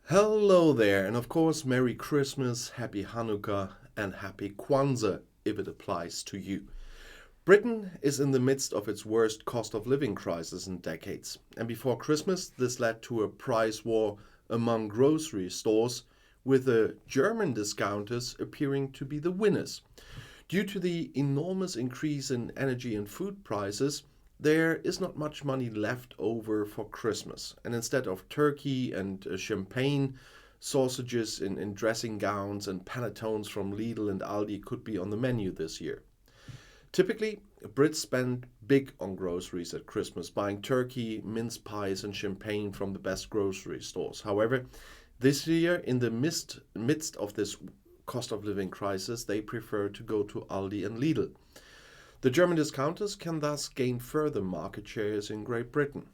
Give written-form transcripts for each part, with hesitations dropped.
Hello there, and of course, Merry Christmas, Happy Hanukkah, and Happy Kwanzaa if it applies to you. Britain is in the midst of its worst cost of living crisis in decades, and before Christmas, this led to a price war among grocery stores, with the German discounters appearing to be the winners. Due to the enormous increase in energy and food prices, there is not much money left over for Christmas. And instead of turkey and champagne, sausages in dressing gowns and panettones from Lidl and Aldi could be on the menu this year. Typically, Brits spend big on groceries at Christmas, buying turkey, mince pies, and champagne from the best grocery stores. However, this year, in the midst of this cost of living crisis, they prefer to go to Aldi and Lidl. The German discounters can thus gain further market shares in Great Britain.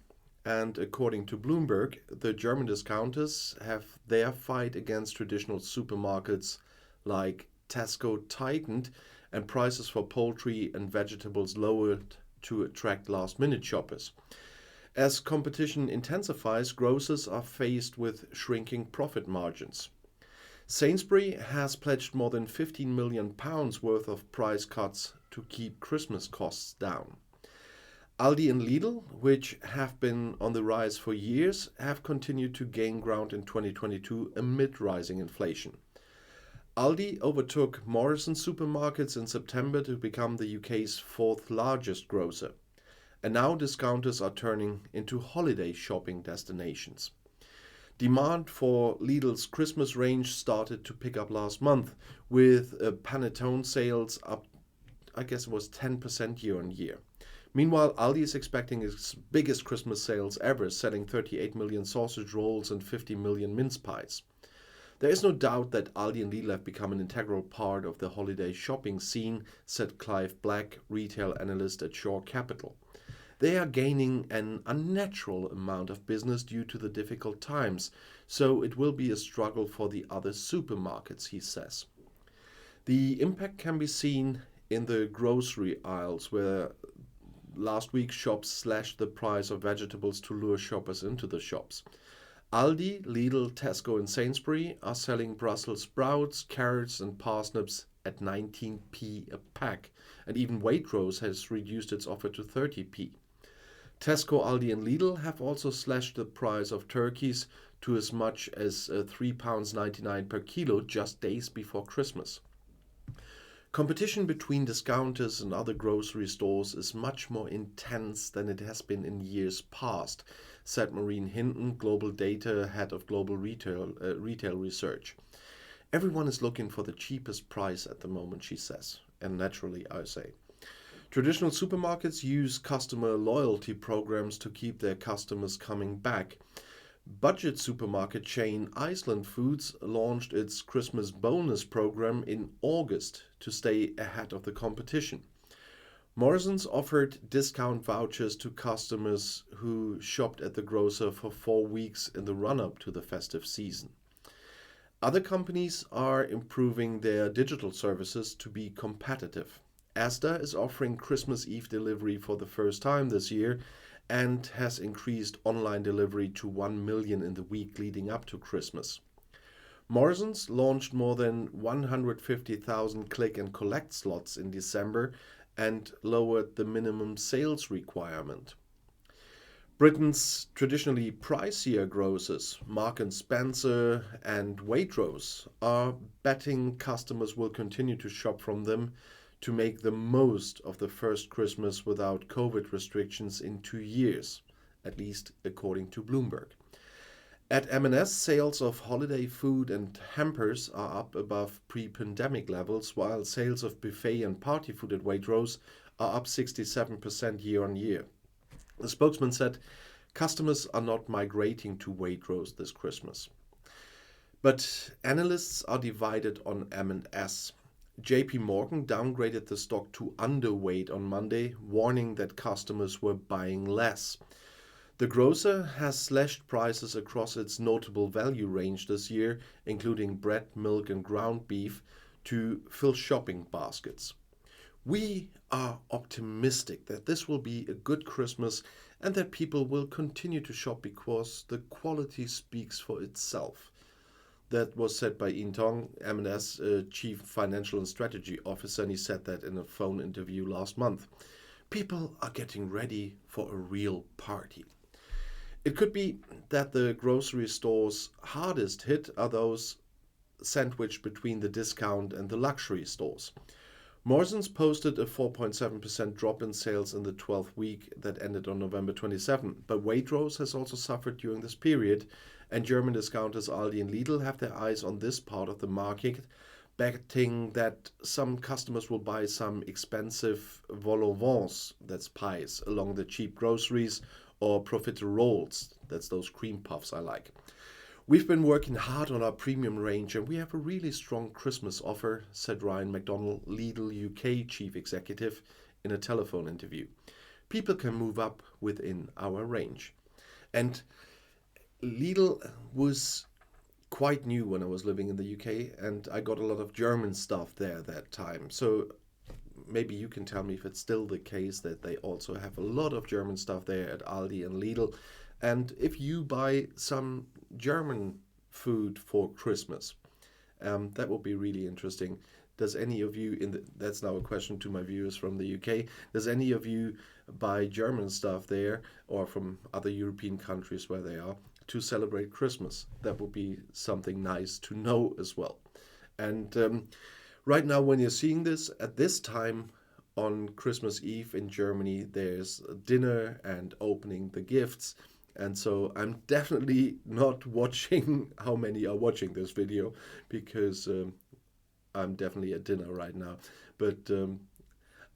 And according to Bloomberg, the German discounters have their fight against traditional supermarkets like Tesco tightened and prices for poultry and vegetables lowered to attract last minute shoppers. As competition intensifies, grocers are faced with shrinking profit margins. Sainsbury has pledged more than £15 million worth of price cuts to keep Christmas costs down. Aldi and Lidl, which have been on the rise for years, have continued to gain ground in 2022 amid rising inflation. Aldi overtook Morrisons supermarkets in September to become the UK's fourth largest grocer. And now discounters are turning into holiday shopping destinations. Demand for Lidl's Christmas range started to pick up last month, with panettone sales up, I guess it was 10% year on year. Meanwhile, Aldi is expecting its biggest Christmas sales ever, selling 38 million sausage rolls and 50 million mince pies. There is no doubt that Aldi and Lidl have become an integral part of the holiday shopping scene, said Clive Black, retail analyst at Shore Capital. They are gaining an unnatural amount of business due to the difficult times, so it will be a struggle for the other supermarkets, he says. The impact can be seen in the grocery aisles, where last week shops slashed the price of vegetables to lure shoppers into the shops. Aldi, Lidl, Tesco, and Sainsbury are selling Brussels sprouts, carrots, and parsnips at 19p a pack, and even Waitrose has reduced its offer to 30p. Tesco, Aldi, and Lidl have also slashed the price of turkeys to as much as £3.99 per kilo just days before Christmas. Competition between discounters and other grocery stores is much more intense than it has been in years past, said Maureen Hinton, Global Data Head of Global Retail Research. Everyone is looking for the cheapest price at the moment, she says, and naturally, I say. Traditional supermarkets use customer loyalty programs to keep their customers coming back. Budget supermarket chain Iceland Foods launched its Christmas bonus program in August to stay ahead of the competition. Morrisons offered discount vouchers to customers who shopped at the grocer for 4 weeks in the run-up to the festive season. Other companies are improving their digital services to be competitive. Asda is offering Christmas Eve delivery for the first time this year and has increased online delivery to 1 million in the week leading up to Christmas. Morrisons launched more than 150,000 click and collect slots in December and lowered the minimum sales requirement. Britain's traditionally pricier grocers, Marks and Spencer and Waitrose, are betting customers will continue to shop from them to make the most of the first Christmas without COVID restrictions in 2 years, at least according to Bloomberg. At M&S, sales of holiday food and hampers are up above pre-pandemic levels, while sales of buffet and party food at Waitrose are up 67% year on year. The spokesman said customers are not migrating to Waitrose this Christmas. But analysts are divided on M&S. JP Morgan downgraded the stock to underweight on Monday, warning that customers were buying less. The grocer has slashed prices across its notable value range this year, including bread, milk, and ground beef, to fill shopping baskets. We are optimistic that this will be a good Christmas and that people will continue to shop because the quality speaks for itself, That was said by Ian Tong, M&S Chief Financial and Strategy Officer, and he said that in a phone interview last month. People are getting ready for a real party. It could be that the grocery stores hardest hit are those sandwiched between the discount and the luxury stores. Morrison's posted a 4.7% drop in sales in the 12th week that ended on November 27, but Waitrose has also suffered during this period, and German discounters Aldi and Lidl have their eyes on this part of the market, betting that some customers will buy some expensive vol au vents, that's pies, along the cheap groceries, or profiteroles, that's those cream puffs I like. We've been working hard on our premium range and we have a really strong Christmas offer, said Ryan McDonnell, Lidl UK Chief Executive, in a telephone interview. People can move up within our range. And Lidl was quite new when I was living in the UK, and I got a lot of German stuff there that time. So maybe you can tell me if it's still the case that they also have a lot of German stuff there at Aldi and Lidl. And if you buy some German food for Christmas, that would be really interesting. Does any of you, that's now a question to my viewers from the UK, does any of you buy German stuff there or from other European countries where they are to celebrate Christmas? That would be something nice to know as well. And right now, when you're seeing this, at this time on Christmas Eve in Germany, there's dinner and opening the gifts. And so I'm definitely not watching how many are watching this video, because I'm definitely at dinner right now. But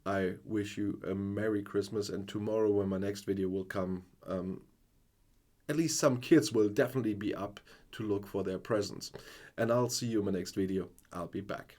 I wish you a Merry Christmas, and tomorrow when my next video will come, at least some kids will definitely be up to look for their presents. And I'll see you in my next video. I'll be back.